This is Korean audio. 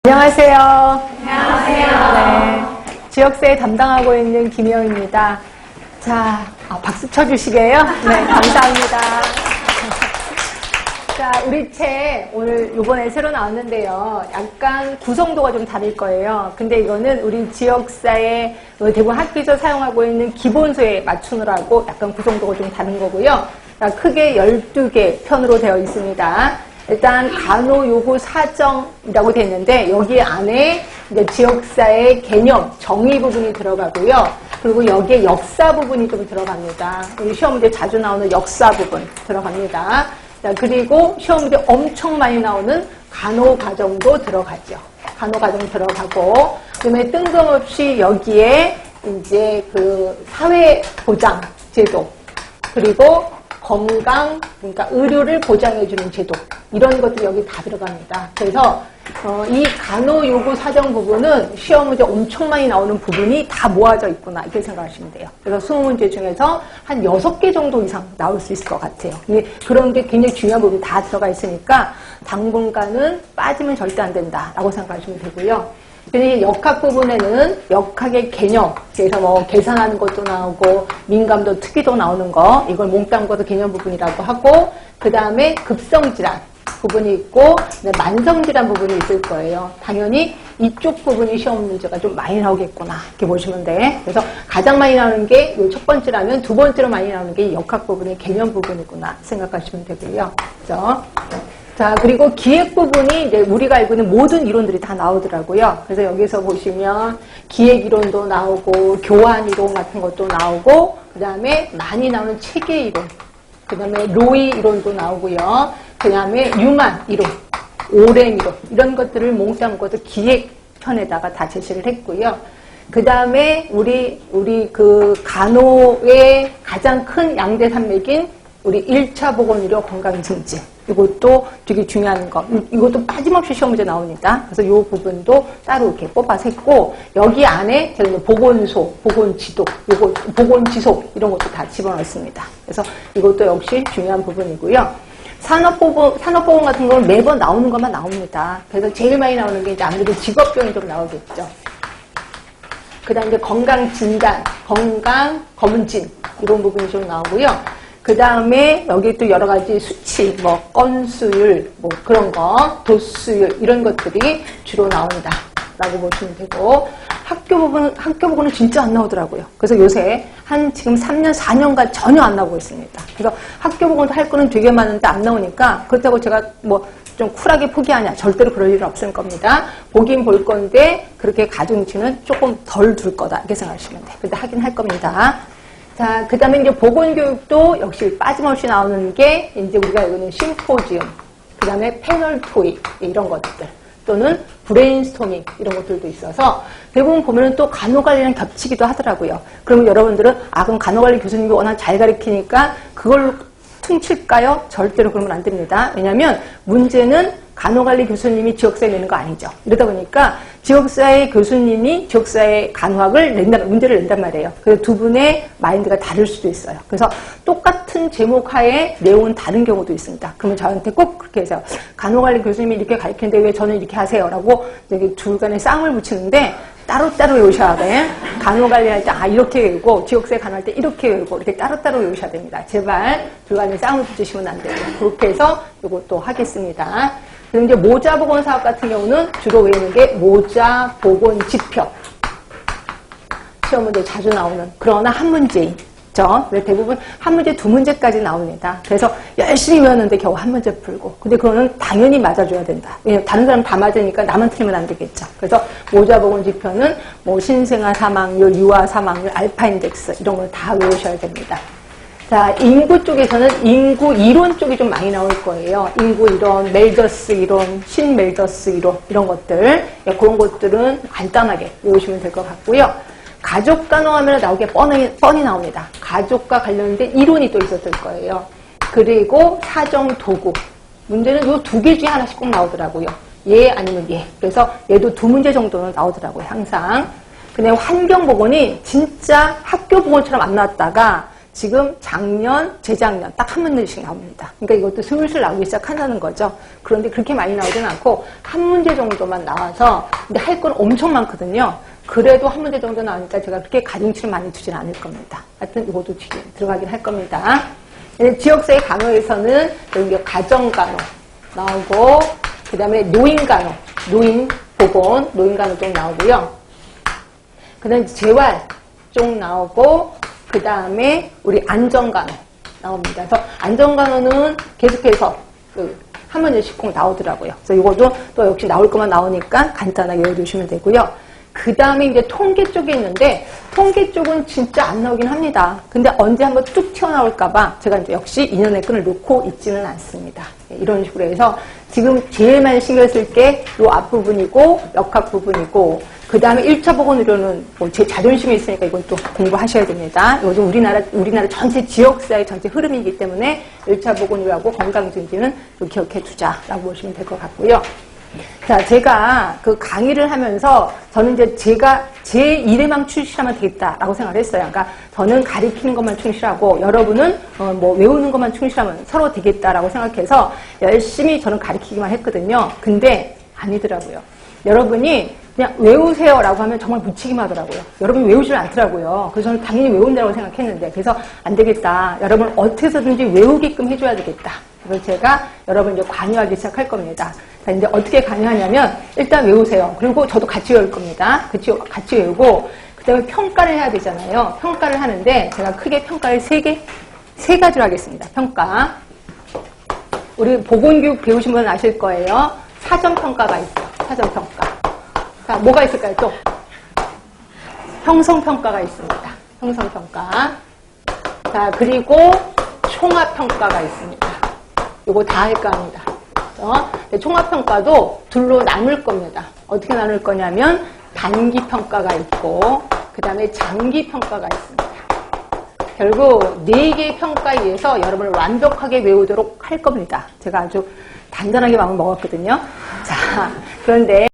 안녕하세요. 안녕하세요. 네, 지역사회 담당하고 있는 김혜영입니다. 자, 박수 쳐주시게요? 네, 감사합니다. 자, 우리 책 오늘 요번에 새로 나왔는데요. 약간 구성도가 좀 다를 거예요. 근데 이거는 우리 지역사회 대부분 학교에서 사용하고 있는 기본소에 맞추느라고 약간 구성도가 좀 다른 거고요. 자, 크게 12개 편으로 되어 있습니다. 일단 간호요구 사정이라고 되어 있는데 여기 안에 이제 지역사회 개념, 정의 부분이 들어가고요. 그리고 여기에 역사 부분이 좀 들어갑니다. 우리 시험 문제 자주 나오는 역사 부분 들어갑니다. 자, 그리고 시험 문제 엄청 많이 나오는 간호과정도 들어가죠. 간호과정 들어가고, 그다음에 뜬금없이 여기에 이제 그 사회보장 제도, 그리고 건강, 그러니까 의료를 보장해주는 제도, 이런 것들이 여기 다 들어갑니다. 그래서 이 간호요구 사정 부분은 시험 문제 엄청 많이 나오는 부분이 다 모아져 있구나, 이렇게 생각하시면 돼요. 그래서 20문제 중에서 한 6개 정도 이상 나올 수 있을 것 같아요. 그런 게 굉장히 중요한 부분이 다 들어가 있으니까 당분간은 빠지면 절대 안 된다라고 생각하시면 되고요. 근데 역학 부분에는 역학의 개념, 그래서 뭐 계산하는 것도 나오고 민감도 특이도 나오는 거, 이걸 몽땅 거도 개념 부분이라고 하고, 그 다음에 급성질환 부분이 있고 만성질환 부분이 있을 거예요. 당연히 이쪽 부분이 시험 문제가 좀 많이 나오겠구나, 이렇게 보시면 돼. 그래서 가장 많이 나오는 게 첫 번째라면 두 번째로 많이 나오는 게 역학 부분의 개념 부분이구나 생각하시면 되고요. 그렇죠? 자, 그리고 기획 부분이 이제 우리가 알고 있는 모든 이론들이 다 나오더라고요. 그래서 여기서 보시면 기획 이론도 나오고 교환 이론 같은 것도 나오고, 그 다음에 많이 나오는 체계 이론, 그 다음에 로이 이론도 나오고요. 그 다음에 유만 이론, 오랜 이론, 이런 것들을 몽땅 묶어서 기획 편에다가 다 제시를 했고요. 그 다음에 우리 그 간호의 가장 큰 양대 산맥인 우리 1차 보건의료 건강증진, 이것도 되게 중요한 거. 이것도 빠짐없이 시험 문제 나옵니다. 그래서 이 부분도 따로 이렇게 뽑아서 했고, 여기 안에 제가 보건소, 보건지도, 요거 보건지속 이런 것도 다 집어넣었습니다. 그래서 이것도 역시 중요한 부분이고요. 산업보건 같은 건 매번 나오는 것만 나옵니다. 그래서 제일 많이 나오는 게 이제 아무래도 직업병이 좀 나오겠죠. 그 다음에 이제 건강진단, 건강검진 이런 부분이 좀 나오고요. 그 다음에 여기 또 여러 가지 수치, 뭐 건수율, 뭐 그런 거, 도수율 이런 것들이 주로 나온다 라고 보시면 되고, 학교 부분은 진짜 안 나오더라고요. 그래서 요새 한 지금 3년, 4년간 전혀 안 나오고 있습니다. 그래서 학교 부분도 할 거는 되게 많은데 안 나오니까, 그렇다고 제가 뭐 좀 쿨하게 포기하냐, 절대로 그럴 일은 없을 겁니다. 보긴 볼 건데 그렇게 가중치는 조금 덜 둘 거다, 이렇게 생각하시면 돼요. 근데 하긴 할 겁니다. 자, 그 다음에 이제 보건교육도 역시 빠짐없이 나오는 게 이제 우리가 알고 있는 심포지움, 그 다음에 패널 토익, 이런 것들, 또는 브레인스토밍, 이런 것들도 있어서 대부분 보면은 또 간호관리랑 겹치기도 하더라고요. 그러면 여러분들은, 그럼 간호관리 교수님이 워낙 잘 가르치니까 그걸로 퉁칠까요? 절대로 그러면 안 됩니다. 왜냐면 문제는 간호관리 교수님이 지역사회 내는 거 아니죠. 이러다 보니까 지역사회 교수님이 지역사회 간호학을 문제를 낸단 말이에요. 그래서 두 분의 마인드가 다를 수도 있어요. 그래서 똑같은 제목 하에 내용은 다른 경우도 있습니다. 그러면 저한테 꼭 그렇게 해서 간호관리 교수님이 이렇게 가르치는데 왜 저는 이렇게 하세요? 라고 둘 간에 싸움을 붙이는데 따로따로 외우셔야 돼. 간호관리할 때 이렇게 외우고, 지역사회 간호할 때 이렇게 외우고, 이렇게 따로따로 외우셔야 됩니다. 제발 둘 간에 싸움을 붙이시면 안 돼요. 그렇게 해서 이것도 하겠습니다. 그리고 이제 모자보건사업 같은 경우는 주로 외우는 게 모자보건지표. 시험 문제 자주 나오는, 그러나 한 문제인. 대부분 한 문제, 두 문제까지 나옵니다. 그래서 열심히 외웠는데 겨우 한 문제 풀고. 근데 그거는 당연히 맞아줘야 된다. 왜냐면 다른 사람 다 맞으니까 나만 틀리면 안 되겠죠. 그래서 모자보건지표는 뭐 신생아 사망률, 유아 사망률, 알파 인덱스 이런 걸 다 외우셔야 됩니다. 자, 인구 쪽에서는 인구 이론 쪽이 좀 많이 나올 거예요. 인구 이론, 멜더스 이론, 신멜더스 이론, 이런 것들. 그런 것들은 간단하게 외우시면 될 것 같고요. 가족 간호하면 나오게 뻔히 나옵니다. 가족과 관련된 이론이 또 있었을 거예요. 그리고 사정 도구. 문제는 요 두 개 중에 하나씩 꼭 나오더라고요. 얘 아니면 얘. 그래서 얘도 두 문제 정도는 나오더라고요, 항상. 근데 환경보건이 진짜 학교 보건처럼 안 나왔다가 지금 작년, 재작년 딱 한 문제씩 나옵니다. 그러니까 이것도 슬슬 나오기 시작한다는 거죠. 그런데 그렇게 많이 나오진 않고 한 문제 정도만 나와서 근데 할 건 엄청 많거든요. 그래도 한 문제 정도 나오니까 제가 그렇게 가중치를 많이 두진 않을 겁니다. 하여튼 이것도 들어가긴 할 겁니다. 지역사회 간호에서는 여기 가정간호 나오고 그 다음에 노인간호, 노인보건, 노인간호 쪽 나오고요. 그 다음에 재활 쪽 나오고 그 다음에 우리 안전간호 나옵니다. 그래서 안전간호는 계속해서 한 문제씩 꼭 나오더라고요. 그래서 이것도 또 역시 나올 것만 나오니까 간단하게 외워두시면 되고요. 그 다음에 이제 통계 쪽에 있는데 통계 쪽은 진짜 안 나오긴 합니다. 근데 언제 한번 뚝 튀어나올까봐 제가 이제 역시 2년의 끈을 놓고 있지는 않습니다. 이런 식으로 해서 지금 제일 많이 신경 쓸 게 요 앞부분이고 역학 부분이고 그 다음에 1차 보건의료는 뭐 제 자존심이 있으니까 이건 또 공부하셔야 됩니다. 이것도 우리나라 전체 지역사회 전체 흐름이기 때문에 1차 보건의료하고 건강증진은 기억해 두자라고 보시면 될 것 같고요. 자, 제가 그 강의를 하면서 저는 이제 제가 제 일에만 충실하면 되겠다라고 생각을 했어요. 그러니까 저는 가리키는 것만 충실하고 여러분은 뭐 외우는 것만 충실하면 서로 되겠다라고 생각해서 열심히 저는 가리키기만 했거든요. 근데 아니더라고요. 여러분이 그냥 외우세요라고 하면 정말 묻히기만 하더라고요. 여러분이 외우질 않더라고요. 그래서 저는 당연히 외운다고 생각했는데 그래서 안 되겠다. 여러분 어떻게 해서든지 외우게끔 해줘야 되겠다. 그래서 제가 여러분 이제 관여하기 시작할 겁니다. 자, 이제 어떻게 관여하냐면 일단 외우세요. 그리고 저도 같이 외울 겁니다. 같이 외우고 그 다음에 평가를 해야 되잖아요. 평가를 하는데 제가 크게 평가를 세 가지로 하겠습니다. 평가. 우리 보건교육 배우신 분은 아실 거예요. 사전평가가 있어요. 사전평가. 자, 뭐가 있을까요? 또 형성평가가 있습니다. 형성평가. 자, 그리고 총합평가가 있습니다. 요거 다 할까 합니다. 총합평가도 둘로 나눌 겁니다. 어떻게 나눌 거냐면 단기평가가 있고 그 다음에 장기평가가 있습니다. 결국 4개의 평가에 의해서 여러분을 완벽하게 외우도록 할 겁니다. 제가 아주 단단하게 마음을 먹었거든요. 자, 그런데